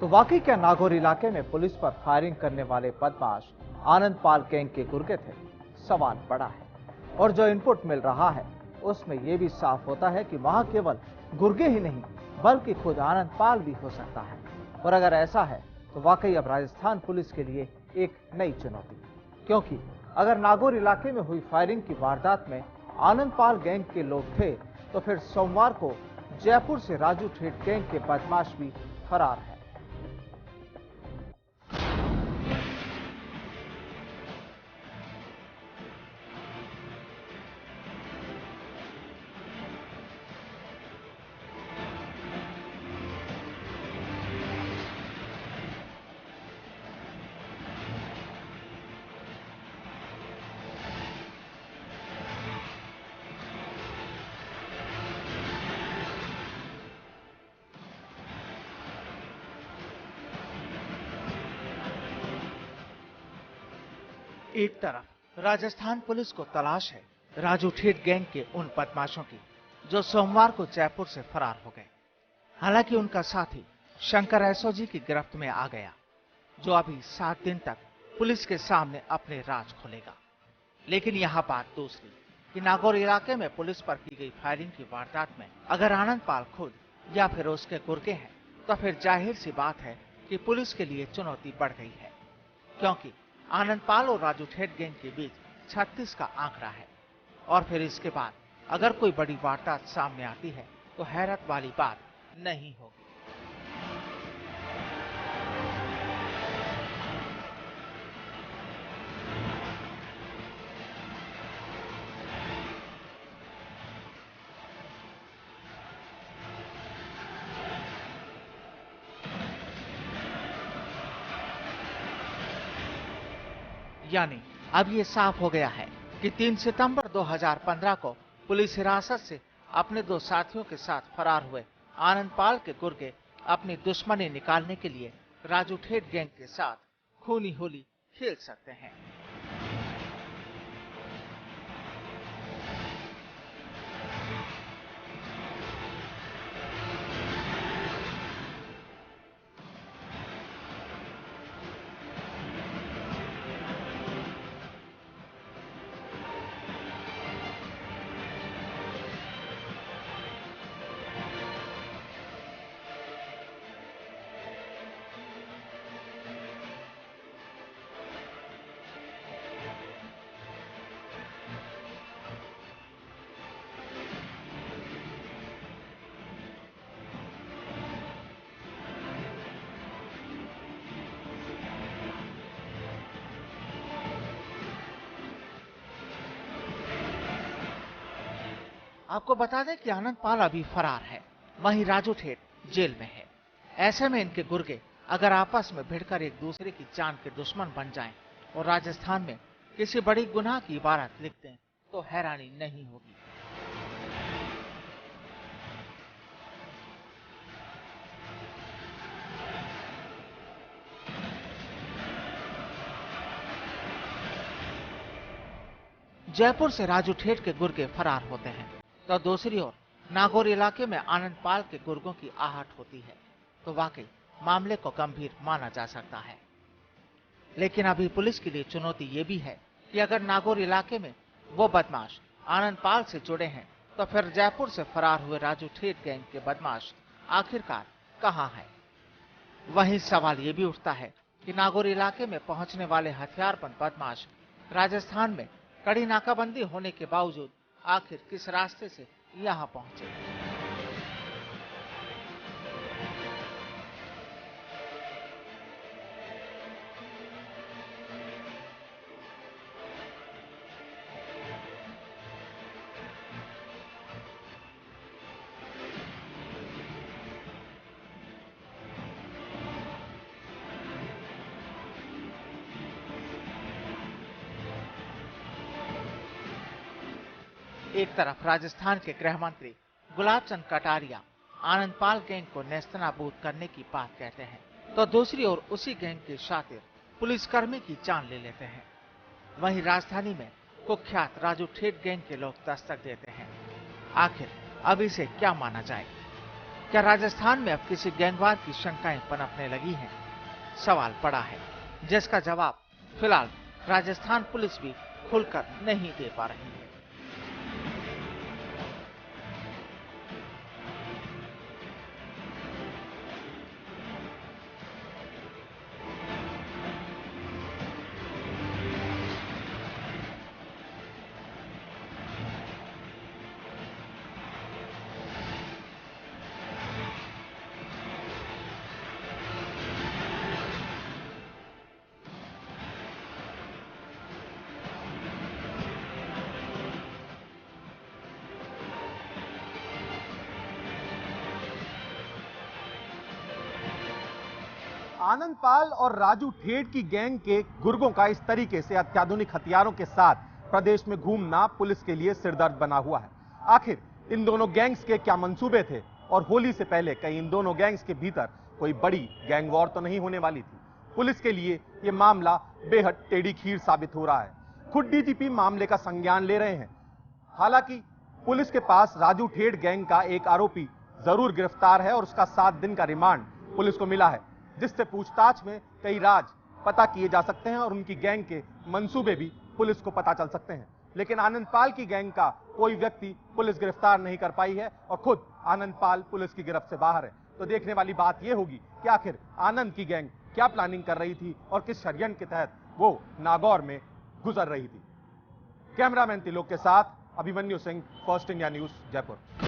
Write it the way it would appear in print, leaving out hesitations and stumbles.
तो वाकई क्या नागौर इलाके में पुलिस पर फायरिंग करने वाले बदमाश आनंद पाल गैंग के गुर्गे थे? सवाल बड़ा है और जो इनपुट मिल रहा है उसमें यह भी साफ होता है कि वहां केवल गुर्गे ही नहीं बल्कि खुद आनंद पाल भी हो सकता है। और अगर ऐसा है तो वाकई अब राजस्थान पुलिस के लिए एक नई चुनौती, क्योंकि अगर नागौर इलाके में हुई फायरिंग की वारदात में आनंद पाल गैंग के लोग थे तो फिर सोमवार को जयपुर से राजू ठेठ गैंग के बदमाश भी फरार है। एक तरफ राजस्थान पुलिस को तलाश है राजू ठेठ गैंग के उन बदमाशों की जो सोमवार को जयपुर से फरार हो गए। हालांकि उनका साथी शंकर एसओजी की गिरफ्त में आ गया, जो अभी 7 दिन तक पुलिस के सामने अपने राज खोलेगा। लेकिन यहाँ बात दूसरी कि नागौर इलाके में पुलिस पर की गई फायरिंग की वारदात में अगर आनंद पाल खुद या फिर उसके गुर्गे हैं तो फिर जाहिर सी बात है कि पुलिस के लिए चुनौती बढ़ गई है, क्योंकि आनंद पाल और राजू ठेठ गैंग के बीच 36 का आंकड़ा है। और फिर इसके बाद अगर कोई बड़ी वारदात सामने आती है तो हैरत वाली बात नहीं होगी। यानी अब ये साफ हो गया है कि 3 सितंबर 2015 को पुलिस हिरासत से अपने 2 साथियों के साथ फरार हुए आनंद पाल के गुर्गे अपनी दुश्मनी निकालने के लिए राजू ठेठ गैंग के साथ खूनी होली खेल सकते हैं। आपको बता दें कि आनंद पाल अभी फरार है, वहीं राजू ठेठ जेल में है। ऐसे में इनके गुर्गे अगर आपस में भिड़कर एक दूसरे की जान के दुश्मन बन जाएं और राजस्थान में किसी बड़ी गुनाह की इबारत लिख दें तो हैरानी नहीं होगी। जयपुर से राजू ठेठ के गुर्गे फरार होते हैं तो दूसरी ओर नागौर इलाके में आनंद पाल के गुर्गों की आहट होती है, तो वाकई मामले को गंभीर माना जा सकता है। लेकिन अभी पुलिस के लिए चुनौती ये भी है कि अगर नागौर इलाके में वो बदमाश आनंद पाल से जुड़े हैं तो फिर जयपुर से फरार हुए राजू ठेठ गैंग के बदमाश आखिरकार कहां हैं? वहीं सवाल ये भी उठता है कि नागौर इलाके में पहुंचने वाले हथियारबंद बदमाश राजस्थान में कड़ी नाकाबंदी होने के बावजूद आखिर किस रास्ते से यहां पहुंचे? एक तरफ राजस्थान के गृह मंत्री गुलाब चंद कटारिया आनंद पाल गैंग को नेस्तनाबूद करने की बात कहते हैं, तो दूसरी ओर उसी गैंग के शातिर पुलिसकर्मी की जान ले लेते हैं। वहीं राजधानी में कुख्यात राजू ठेठ गैंग के लोग दस्तक देते हैं। आखिर अब इसे क्या माना जाए? क्या राजस्थान में अब किसी गैंगवार की शंकाएं पनपने लगी हैं? सवाल पड़ा है, जिसका जवाब फिलहाल राजस्थान पुलिस भी खुलकर नहीं दे पा रही है। आनंदपाल और राजू ठेठ की गैंग के गुर्गों का इस तरीके से अत्याधुनिक हथियारों के साथ प्रदेश में घूमना पुलिस के लिए सिरदर्द बना हुआ है। आखिर इन दोनों गैंग्स के क्या मंसूबे थे और होली से पहले कहीं इन दोनों गैंग्स के भीतर कोई बड़ी गैंग वॉर तो नहीं होने वाली थी? पुलिस के लिए यह मामला बेहद टेढ़ी खीर साबित हो रहा है। खुद डीजीपी मामले का संज्ञान ले रहे हैं। हालांकि पुलिस के पास राजू ठेठ गैंग का एक आरोपी जरूर गिरफ्तार है और उसका 7 दिन का रिमांड पुलिस को मिला है, जिससे पूछताछ में कई राज पता किए जा सकते हैं और उनकी गैंग के मंसूबे भी पुलिस को पता चल सकते हैं। लेकिन आनंदपाल की गैंग का कोई व्यक्ति पुलिस गिरफ्तार नहीं कर पाई है और खुद आनंदपाल पुलिस की गिरफ्त से बाहर है। तो देखने वाली बात यह होगी कि आखिर आनंद की गैंग क्या प्लानिंग कर रही थी और किस षड्यंत्र के तहत वो नागौर में गुजर रही थी। कैमरामैन तिलोक के साथ Abhimanyu Singh, first India news, Jaipur.